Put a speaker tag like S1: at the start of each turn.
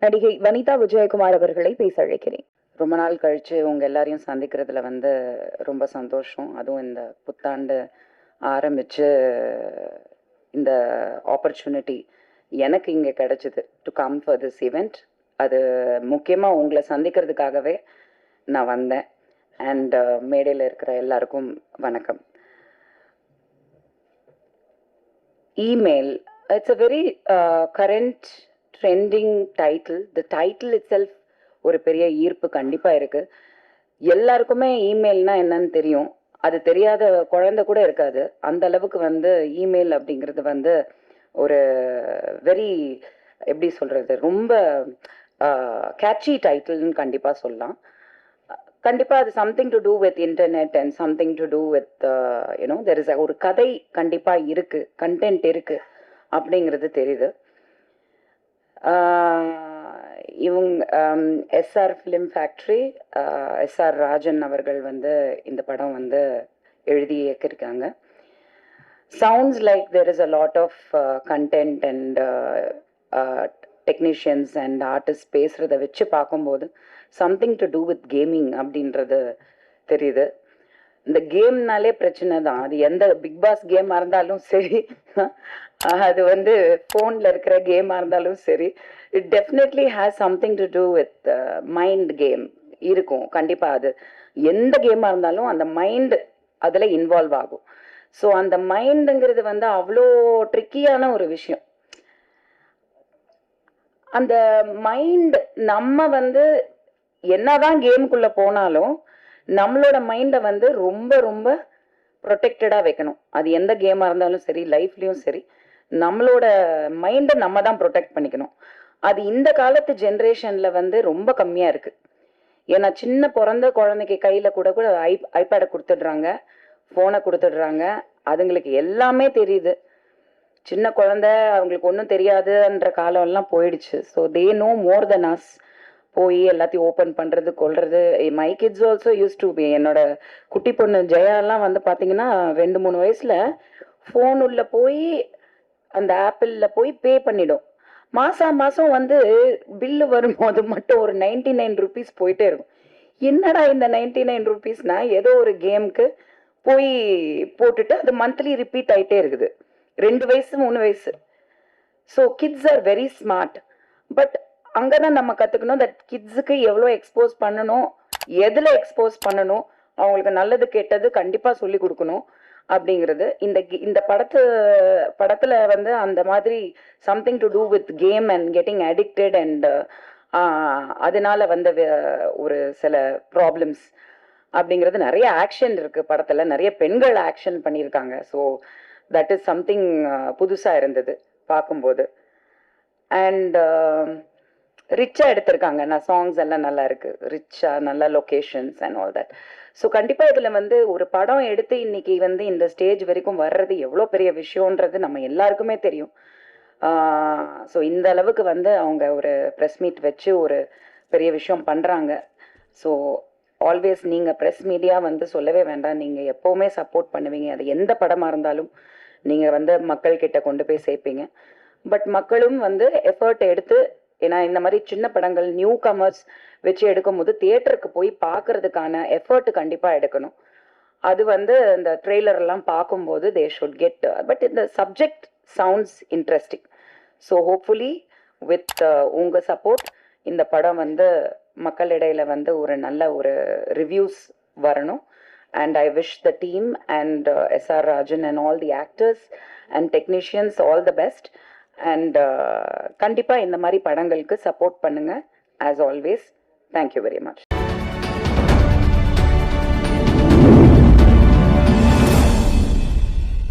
S1: நடிகை வனிதா விஜயகுமார் அவர்களை பேச அழைக்கிறேன்.
S2: ரொம்ப நாள் கழித்து உங்கள் எல்லாரையும் சந்திக்கிறதுல ரொம்ப சந்தோஷம். அதுவும் இந்த புத்தாண்டு ஆரம்பித்து இந்த ஆப்பர்ச்சுனிட்டி எனக்கு இங்கே கிடைச்சிது to come for this event. அது முக்கியமாக உங்களை சந்திக்கிறதுக்காகவே நான் வந்தேன். அண்ட் மேடையில் இருக்கிற எல்லாருக்கும் வணக்கம். Email, it's a very current trending title. The title it self ஒரு பெரிய ஈர்ப்பு கண்டிப்பாக இருக்குது. எல்லாருக்குமே இமெயில்னா என்னன்னு தெரியும். அது தெரியாத குழந்தை கூட இருக்காது. அந்த அளவுக்கு இமெயில் அப்படிங்கிறது ஒரு வெரி எப்படி சொல்கிறது, ரொம்ப கேட்சி டைட்டில்னு கண்டிப்பாக சொல்லலாம். கண்டிப்பாக அது something to do with internet and something to do with you know there is ஒரு கதை கண்டிப்பாக இருக்குது, கண்டென்ட் இருக்குது அப்படிங்கிறது தெரியுது. இவங்க SR film factory, SR Rajan அவர்கள் இந்த படம் எழுதி இயக்கியிருக்காங்க. Sounds like there is a lot of content and technicians and artist பேசுகிறத வச்சு பார்க்கும்போது something to do with gaming அப்படின்றது தெரியுது. இந்த கேம்னாலே பிரச்சனை தான். அது எந்த பிக் பாஸ் கேமாக இருந்தாலும் சரி, அது ஃபோனில் இருக்கிற கேமாக இருந்தாலும் சரி, it definitely has something to do with mind game இருக்கும். கண்டிப்பாக அது எந்த கேமாக இருந்தாலும் அந்த மைண்டு அதில் இன்வால்வ் ஆகும். ஸோ அந்த மைண்டுங்கிறது அவ்வளோ ட்ரிக்கியான ஒரு விஷயம். அந்த மைண்ட் நம்ம என்னதான் கேமுக்குள்ளே போனாலும் நம்மளோட மைண்டை ரொம்ப ரொம்ப ப்ரொடெக்டடாக வைக்கணும். அது எந்த கேமாக இருந்தாலும் சரி, லைஃப்லேயும் சரி, நம்மளோட மைண்டை நம்ம தான் ப்ரொடெக்ட் பண்ணிக்கணும். அது இந்த காலத்து ஜென்ரேஷனில் ரொம்ப கம்மியாக இருக்குது. ஏன்னா சின்ன பிறந்த குழந்தைக்கு கையில் கூட கூட ஐபேடை கொடுத்துடுறாங்க, ஃபோனை கொடுத்துடுறாங்க. அதுங்களுக்கு எல்லாமே தெரியுது. சின்ன குழந்தை அவங்களுக்கு ஒன்றும் தெரியாதுன்ற காலம்லாம் போயிடுச்சு. So they know more than us. போய் எல்லாத்தையும் ஓப்பன் பண்ணுறது, கொள்வது. My kids also use to be. என்னோட குட்டி பொண்ணு ஜெயாலாம் பார்த்தீங்கன்னா 2-3 வயசில் ஃபோன் உள்ள போய் அந்த ஆப்பிளில் போய் பே பண்ணிடும். மாதம் பில்லு வரும்போது மட்டும் ஒரு 99 ருபீஸ் போயிட்டே இருக்கும். என்னடா இந்த 99 ருபீஸ்னா ஏதோ ஒரு கேமுக்கு போய் போட்டுட்டு அது மந்த்லி ரிப்பீட் ஆகிட்டே இருக்குது. 2 வயசு 3 வயசு. So kids are very smart. But அங்கே தான் நம்ம கற்றுக்கணும் தட் கிட்ஸுக்கு எவ்வளோ எக்ஸ்போஸ் பண்ணணும், எதில் எக்ஸ்போஸ் பண்ணணும், அவங்களுக்கு நல்லது கெட்டது கண்டிப்பாக சொல்லி கொடுக்கணும் அப்படிங்கிறது. இந்த படத்தில் அந்த மாதிரி something to do with game and getting addicted and அதனால ஒரு சில ப்ராப்ளம்ஸ் அப்படிங்கிறது. நிறைய ஆக்ஷன் இருக்குது படத்தில், நிறைய பெண்கள் ஆக்ஷன் பண்ணியிருக்காங்க. ஸோ தட் இஸ் சம்திங் புதுசாக இருந்தது பார்க்கும்போது. அண்ட் ரிச்சாக எடுத்திருக்காங்க. சாங்ஸ் எல்லாம் நல்லா இருக்குது, ரிச்சாக, நல்ல locations and all that. So கண்டிப்பாக இதில் ஒரு படம் எடுத்து இன்னைக்கு இந்த ஸ்டேஜ் வரைக்கும் வர்றது எவ்வளோ பெரிய விஷயன்றது நம்ம எல்லாருக்குமே தெரியும். ஸோ இந்த அளவுக்கு அவங்க ஒரு ப்ரெஸ் மீட் வச்சு ஒரு பெரிய விஷயம் பண்ணுறாங்க. ஸோ ஆல்வேஸ் நீங்கள் ப்ரெஸ் மீடியா சொல்லவே வேண்டாம், நீங்கள் எப்போவுமே சப்போர்ட் பண்ணுவீங்க. அது எந்த படமாக இருந்தாலும் நீங்கள் மக்கள்கிட்ட கொண்டு போய் சேர்ப்பீங்க. பட் மக்களும் எஃபர்ட் எடுத்து, ஏன்னா இந்த மாதிரி சின்ன படங்கள் நியூ கமர்ஸ் வச்சு எடுக்கும்போது தியேட்டருக்கு போய் பார்க்கறதுக்கான எஃபர்ட் கண்டிப்பாக எடுக்கணும். அது இந்த ட்ரெய்லர்லாம் பார்க்கும்போது தே ஷுட் கெட். பட் இந்த subject sounds interesting. So hopefully with உங்கள் சப்போர்ட் இந்த படம் மக்களிடையில் ஒரு நல்ல ஒரு ரிவ்யூஸ் வரணும். And I wish the team and SR Rajan and all the actors and technicians all the best. And கண்டிப்பாக இந்த மாதிரி படங்களுக்கு சப்போர்ட் பண்ணுங்க as always. Thank you very much.